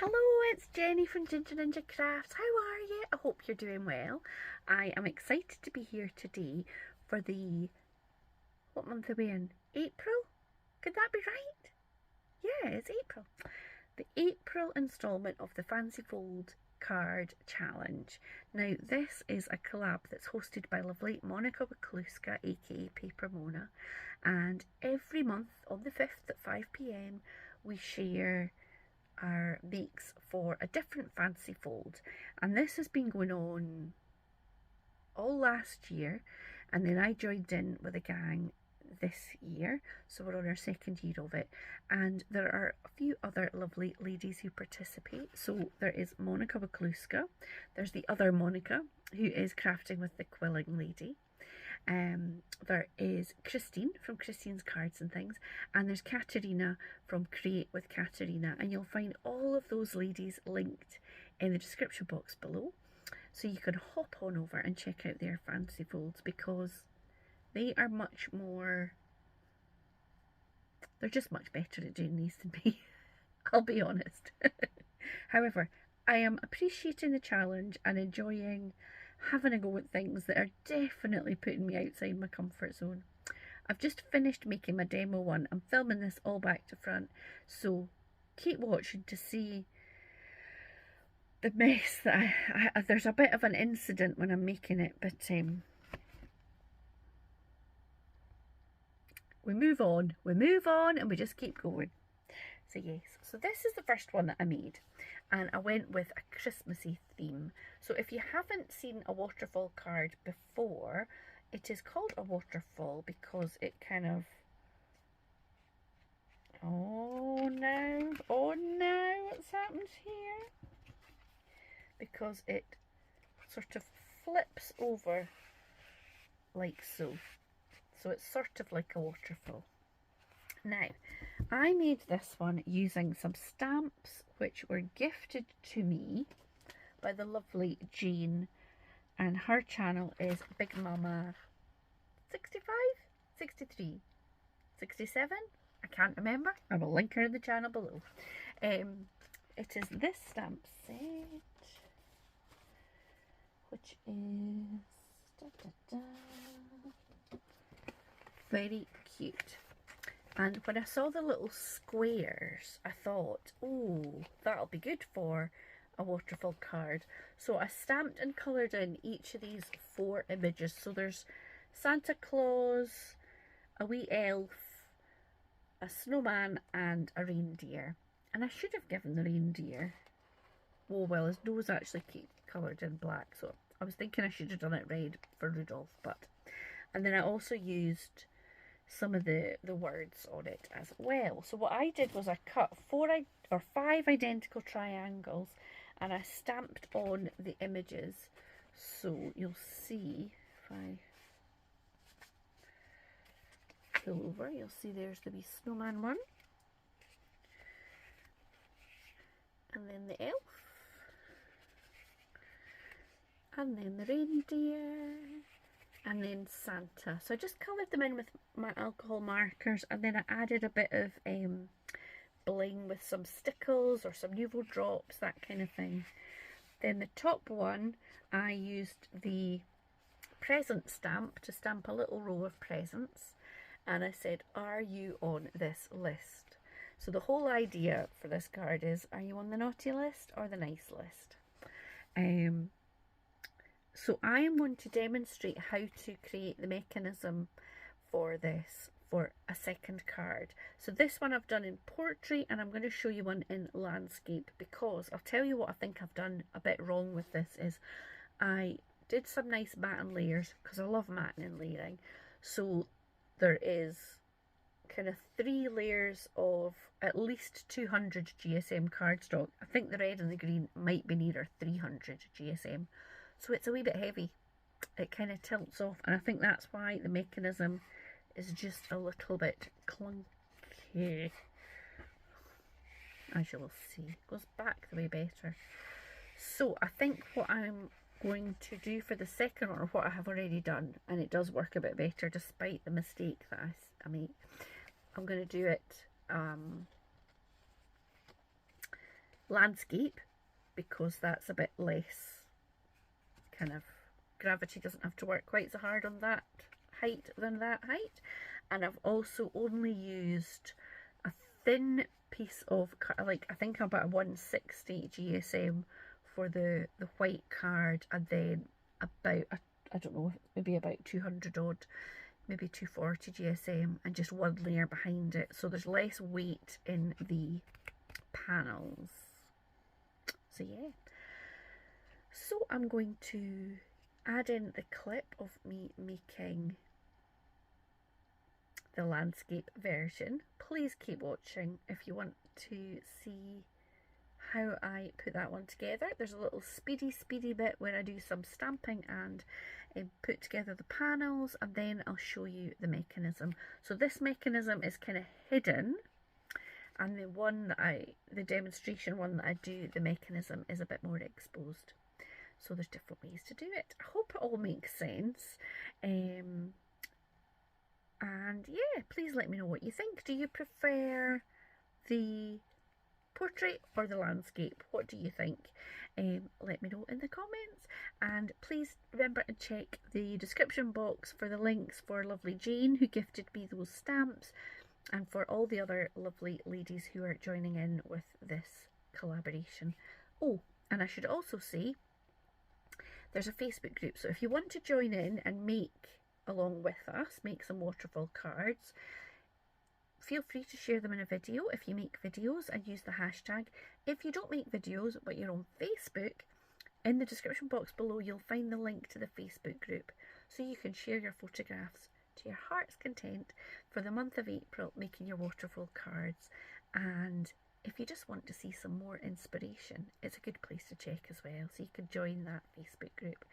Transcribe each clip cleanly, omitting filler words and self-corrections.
Hello, it's Jenny from Ginger Ninja Crafts. How are you? I hope you're doing well. I am excited to be here today for the, what month are we in? April? Could that be right? Yeah, it's April. The April instalment of the Fancy Fold card challenge. Now, this is a collab that's hosted by lovely Monika Weclewska, aka Paper Mona, and every month on the 5th at 5 p.m. we share our makes for a different fancy fold, and this has been going on all last year, and then I joined in with a gang this year, so we're on our second year of it, and there are a few other lovely ladies who participate. So there is Monika Weclewska, there's the other Monika who is crafting with the Qulling Lady, there is Christine from Christine's Cards and Things, and there's Katarina from Create with Katarina, and you'll find all of those ladies linked in the description box below, so you can hop on over and check out their fancy folds, because they are much more, they're just much better at doing these than me. I'll be honest. However, I am appreciating the challenge and enjoying having a go at things that are definitely putting me outside my comfort zone. I've just finished making my demo one. I'm filming this all back to front, so keep watching to see the mess that I there's a bit of an incident when I'm making it, but we move on, and we just keep going. So yes, so this is the first one that I made, and I went with a Christmassy theme. So if you haven't seen a waterfall card before, it is called a waterfall because it kind of, oh no, what's happened here? Because it sort of flips over like so. So it's sort of like a waterfall. Now, I made this one using some stamps which were gifted to me by the lovely Jane, and her channel is Big Mama 65, 63, 67, I can't remember. I will link her in the channel below. It is this stamp set, which is very cute. And when I saw the little squares, I thought, oh, that'll be good for a waterfall card. So I stamped and coloured in each of these 4 images. So there's Santa Claus, a wee elf, a snowman, and a reindeer. And I should have given the reindeer, oh well, his nose actually coloured in black, so I was thinking I should have done it red for Rudolph. But, and then I also used some of the words on it as well. So what I did was I cut 5 identical triangles, and I stamped on the images. So you'll see, if I pull over, you'll see there's the wee snowman one, and then the elf, and then the reindeer, and then Santa. So I just coloured them in with my alcohol markers, and then I added a bit of bling with some stickles or some Nuvo drops, that kind of thing. Then the top one, I used the present stamp to stamp a little row of presents, and I said, are you on this list? So the whole idea for this card is, are you on the naughty list or the nice list? So I am going to demonstrate how to create the mechanism for this, for a second card. So this one I've done in portrait, and I'm going to show you one in landscape, because I'll tell you what I think I've done a bit wrong with this is I did some nice matting layers, because I love matting and layering. So there is kind of 3 layers of at least 200 GSM cardstock. I think the red and the green might be nearer 300 GSM. So it's a wee bit heavy. It kind of tilts off, and I think that's why the mechanism is just a little bit clunky. As you will see, it goes back the way better. So I think what I'm going to do for the second one, or what I have already done, and it does work a bit better despite the mistake that I made, I'm going to do it landscape, because that's a bit less kind of, gravity doesn't have to work quite so hard on that height than that height. And I've also only used a thin piece of, like, I think about a 160 GSM for the white card, and then about, I don't know, maybe about 200 odd, maybe 240 GSM, and just one layer behind it, so there's less weight in the panels. So yeah, so I'm going to add in the clip of me making the landscape version. Please keep watching if you want to see how I put that one together. There's a little speedy bit where I do some stamping and put together the panels, and then I'll show you the mechanism. So this mechanism is kind of hidden, and the one that the demonstration one that I do, the mechanism is a bit more exposed. So there's different ways to do it. I hope it all makes sense. And yeah, please let me know what you think. Do you prefer the portrait or the landscape? What do you think? Let me know in the comments, and please remember to check the description box for the links for lovely Jane, who gifted me those stamps, and for all the other lovely ladies who are joining in with this collaboration. Oh, and I should also say there's a Facebook group, so if you want to join in and make along with us, make some waterfall cards, feel free to share them in a video if you make videos, and use the hashtag. If you don't make videos but you're on Facebook, in the description box below you'll find the link to the Facebook group, so you can share your photographs to your heart's content for the month of April, making your waterfall cards. And if you just want to see some more inspiration, it's a good place to check as well, so you can join that Facebook group.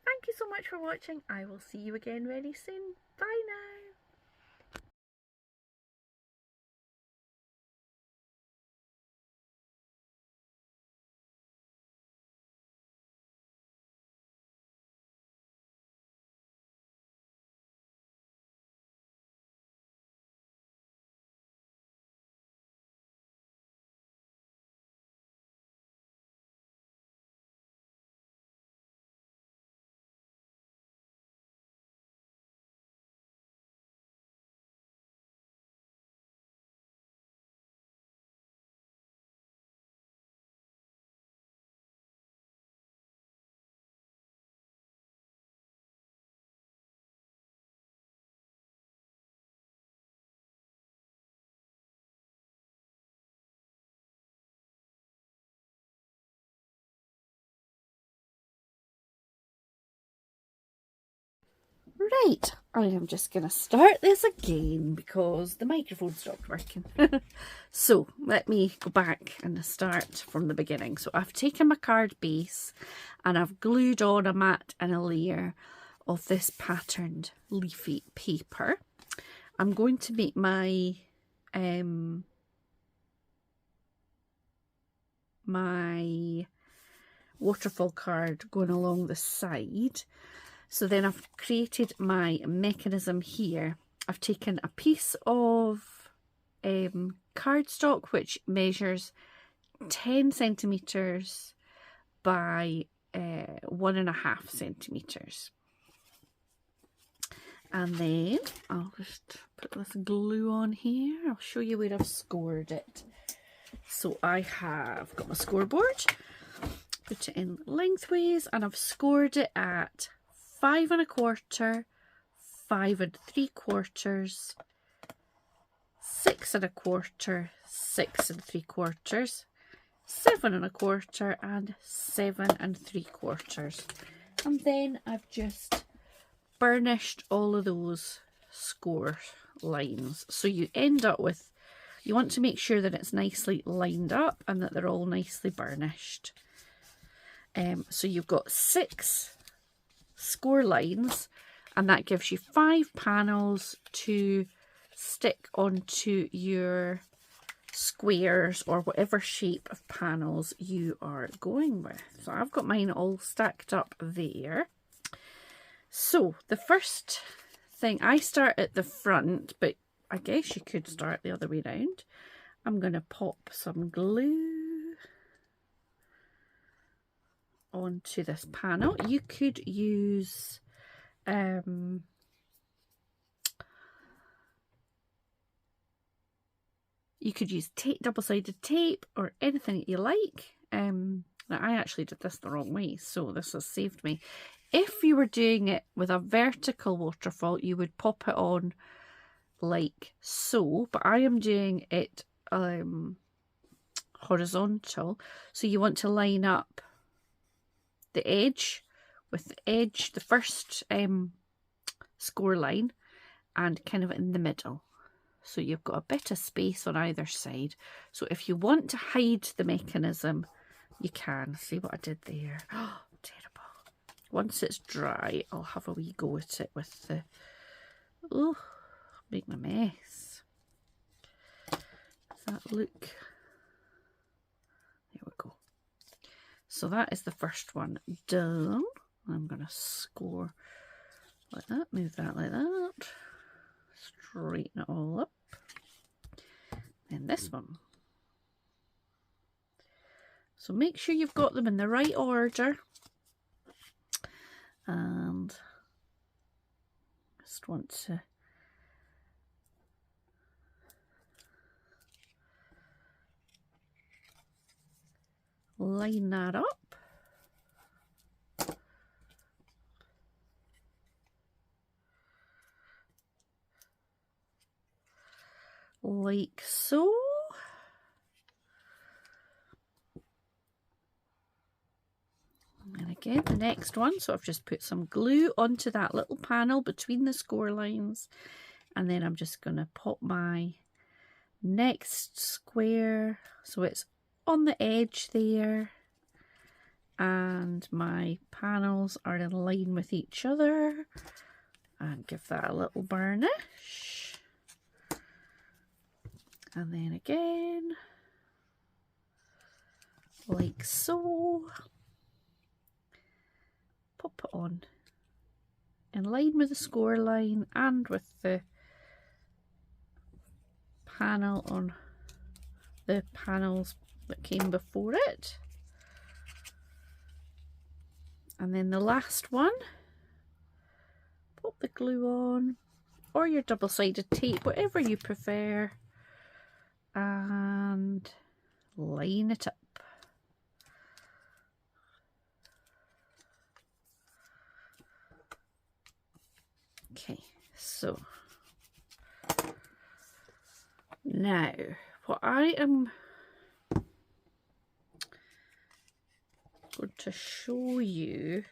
Thank you so much for watching. I will see you again very soon. Bye now. Right, I am just going to start this again because the microphone stopped working. So let me go back and start from the beginning. So I've taken my card base and I've glued on a mat and a layer of this patterned leafy paper. I'm going to make my my waterfall card going along the side. So then I've created my mechanism here. I've taken a piece of cardstock which measures 10 centimetres by 1.5 centimetres. And then I'll just put this glue on here. I'll show you where I've scored it. So I have got my scoreboard, put it in lengthways, and I've scored it at 5 1/4, 5 3/4, 6 1/4, 6 3/4, 7 1/4, and 7 3/4. And then I've just burnished all of those score lines. So you end up with, you want to make sure that it's nicely lined up and that they're all nicely burnished. So you've got 6 score lines, and that gives you 5 panels to stick onto your squares or whatever shape of panels you are going with. So I've got mine all stacked up there. So the first thing, I start at the front, but I guess you could start the other way around. I'm going to pop some glue onto this panel. You could use tape, double-sided tape, or anything that you like. Now I actually did this the wrong way, so this has saved me. If you were doing it with a vertical waterfall, you would pop it on like so, but I am doing it horizontal, so you want to line up the edge with the edge, the first score line, and kind of in the middle, so you've got a bit of space on either side. So if you want to hide the mechanism, you can. See what I did there? Oh, terrible. Once it's dry, I'll have a wee go at it with the, oh, make my mess. Does that look? There we go. So that is the first one done. I'm going to score like that, move that like that, straighten it all up. And this one. So make sure you've got them in the right order. And just want to line that up. Like so. And again, the next one. So I've just put some glue onto that little panel between the score lines. And then I'm just going to pop my next square. So it's on the edge there. And my panels are in line with each other. And give that a little burnish. And then again, like so. Pop it on in line with the score line and with the panel on the panels that came before it. And then the last one, pop the glue on, or your double-sided tape, whatever you prefer, and line it up. Okay, so now what I am going to show you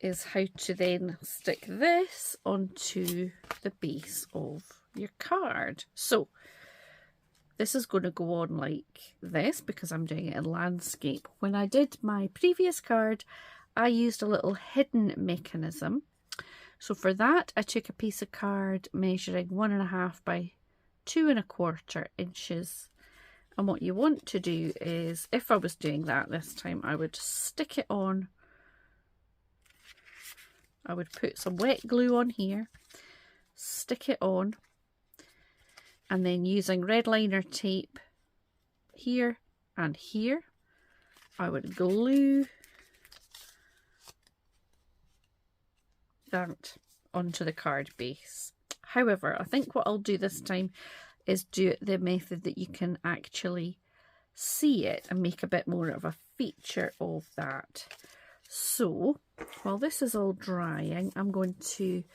is how to then stick this onto the base of your card. So this is going to go on like this because I'm doing it in landscape. When I did my previous card, I used a little hidden mechanism. So for that, I took a piece of card measuring 1.5 by 2.25 inches. And what you want to do is, if I was doing that this time, I would stick it on. I would put some wet glue on here, stick it on, and then using red liner tape here and here, I would glue that onto the card base. However, I think what I'll do this time is do it the method that you can actually see it and make a bit more of a feature of that. So while this is all drying, I'm going to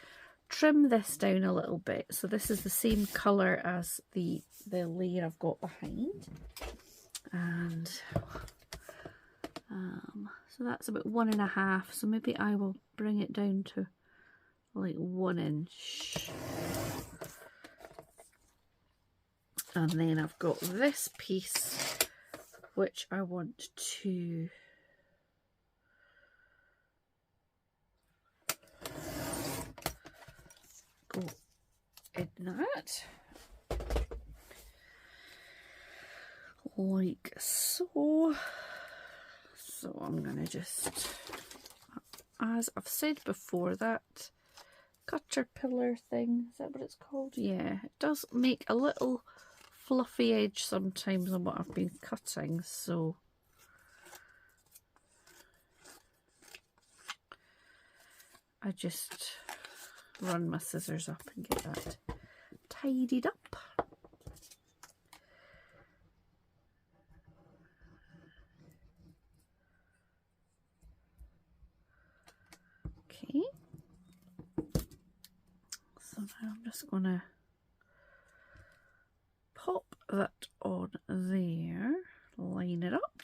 trim this down a little bit. So this is the same colour as the layer I've got behind. And so that's about 1.5. So maybe I will bring it down to like 1 inch. And then I've got this piece which I want to go in that, like so. So I'm going to just, as I've said before, that caterpillar thing, is that what it's called? Yeah, it does make a little fluffy edge sometimes on what I've been cutting, so I just run my scissors up and get that tidied up. Okay, so now I'm just going to pop that on there, line it up,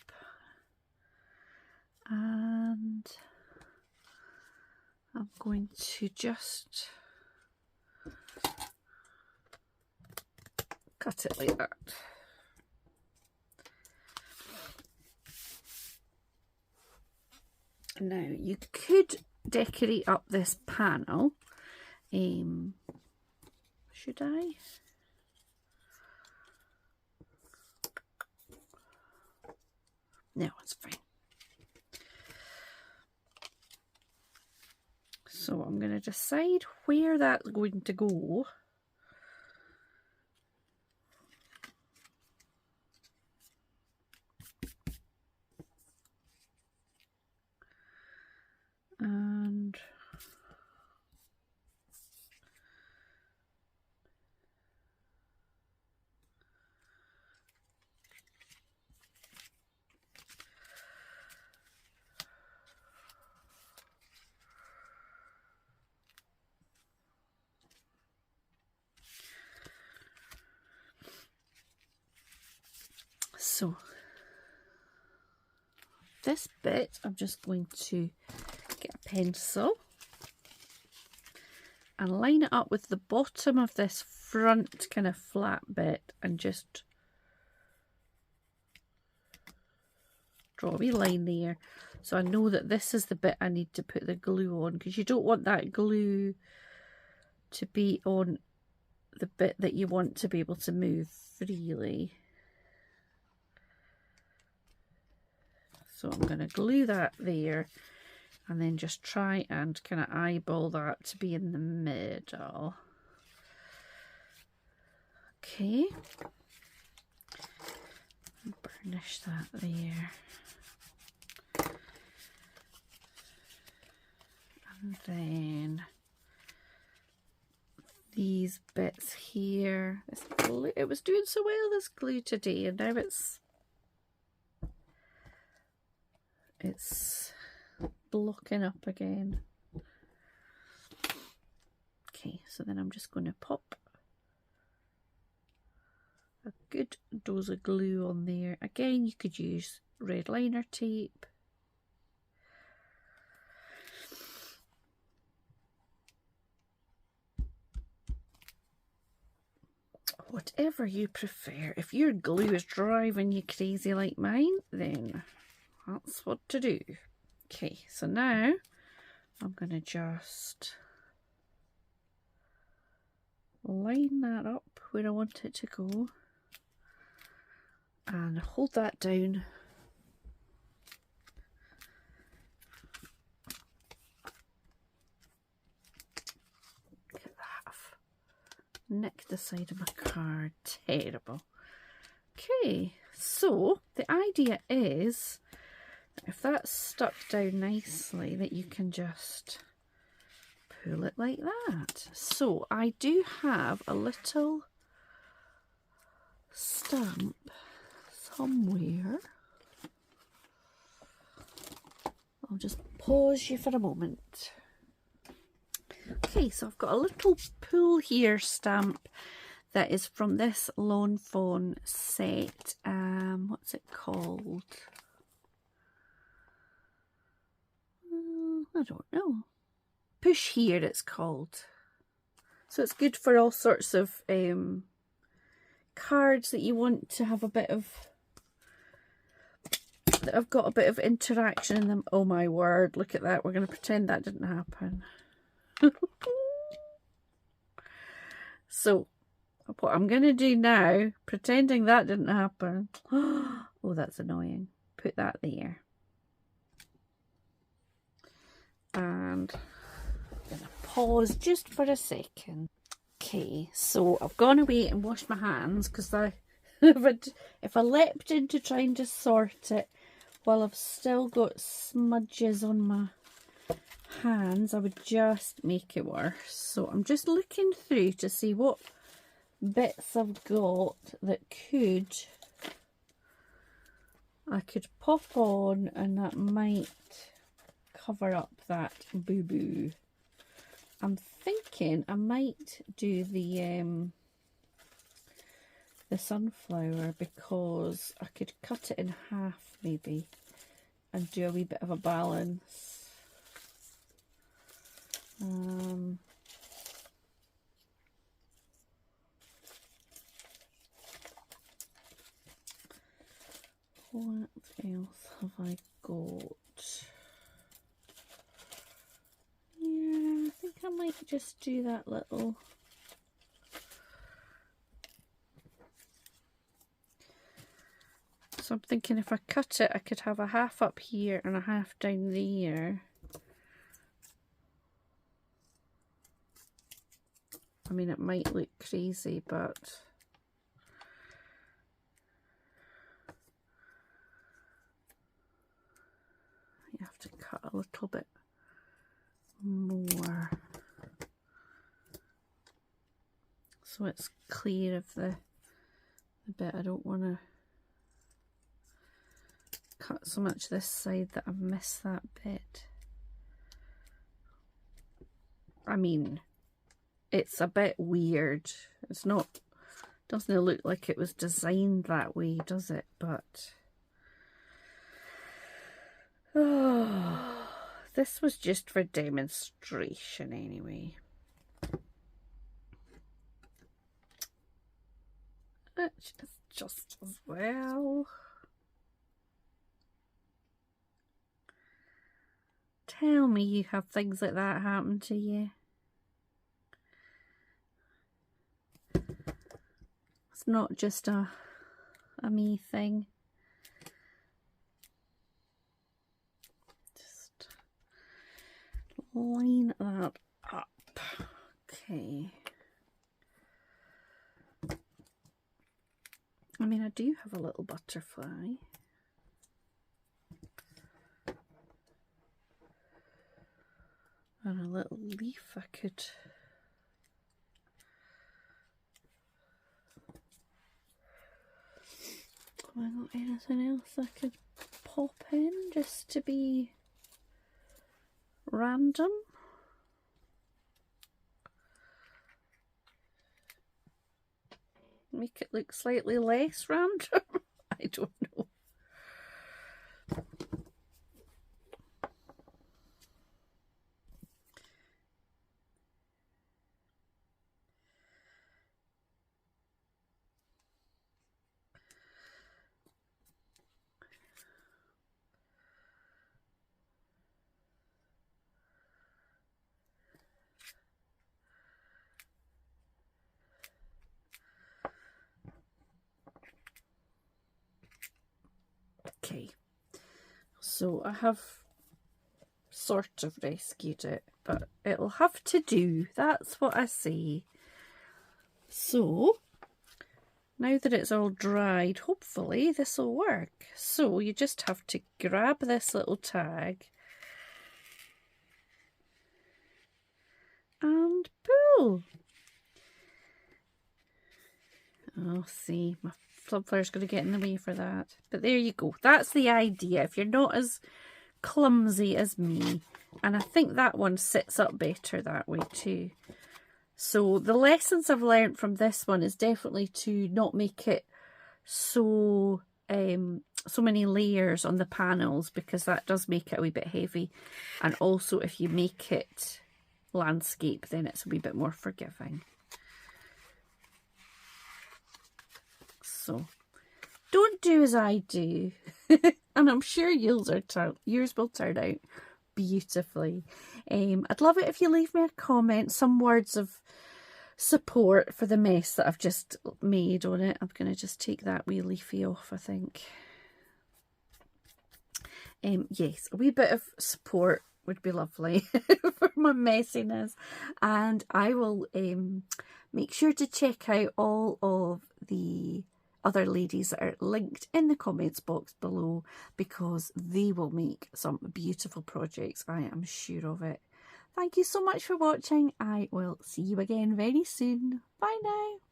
and I'm going to just cut it like that. Now you could decorate up this panel. Should I? No, it's fine. So I'm going to decide where that's going to go. And so this bit, I'm just going to get a pencil and line it up with the bottom of this front kind of flat bit and just draw a wee line there. So I know that this is the bit I need to put the glue on, because you don't want that glue to be on the bit that you want to be able to move freely. So I'm going to glue that there and then just try and kind of eyeball that to be in the middle. Okay. Burnish that there. And then these bits here. This glue, it was doing so well, this glue today, and now it's blocking up again. Okay, so then I'm just going to pop a good dose of glue on there. Again, you could use red liner tape. Whatever you prefer. If your glue is driving you crazy like mine, then that's what to do. Okay, so now I'm going to just line that up where I want it to go and hold that down. Look at that. I've nicked the side of my card. Terrible. Okay, so the idea is, if that's stuck down nicely, that you can just pull it like that. So I do have a little stamp somewhere. I'll just pause you for a moment. Okay, so I've got a little pull here stamp that is from this Lawn Fawn set. What's it called? I don't know. Push Here it's called. So it's good for all sorts of cards that you want to have a bit of, that have got a bit of interaction in them. Oh my word, look at that. We're going to pretend that didn't happen. So what I'm going to do now, pretending that didn't happen. Oh, that's annoying. Put that there. And I'm going to pause just for a second. Okay, so I've gone away and washed my hands, because if I leapt into trying to sort it while I've still got smudges on my hands, I would just make it worse. So I'm just looking through to see what bits I've got that I could pop on, and that might cover up that boo-boo. I'm thinking I might do the sunflower, because I could cut it in half maybe and do a wee bit of a balance. What else have I got? Yeah, I think I might just do that little. So I'm thinking if I cut it, I could have a half up here and a half down there. I mean, it might look crazy, but you have to cut a little bit more so it's clear of the bit. I don't want to cut so much this side that I've missed that bit. I mean, it's a bit weird. It's not, doesn't look like it was designed that way, does it? But oh, this was just for demonstration anyway. It's just as well. Tell me you have things like that happen to you. It's not just a me thing. Just line that up. Okay. I mean, I do have a little butterfly. And a little leaf I could. Have I got anything else I could pop in just to be random? Make it look slightly less random? I don't know. Okay, so I have sort of rescued it, but it'll have to do. That's what I say. So now that it's all dried, hopefully this will work. So you just have to grab this little tag and pull. Oh, see, my sunflower's going to get in the way for that. But there you go. That's the idea. If you're not as clumsy as me, and I think that one sits up better that way too. So the lessons I've learned from this one is definitely to not make it so many layers on the panels, because that does make it a wee bit heavy. And also if you make it landscape, then it's a wee bit more forgiving. So don't do as I do. And I'm sure yours will turn out beautifully. I'd love it if you leave me a comment, some words of support for the mess that I've just made on it. I'm going to just take that wee leafy off, I think. Yes, a wee bit of support would be lovely for my messiness. And I will make sure to check out all of the other ladies that are linked in the comments box below, because they will make some beautiful projects. I am sure of it. Thank you so much for watching. I will see you again very soon. Bye now.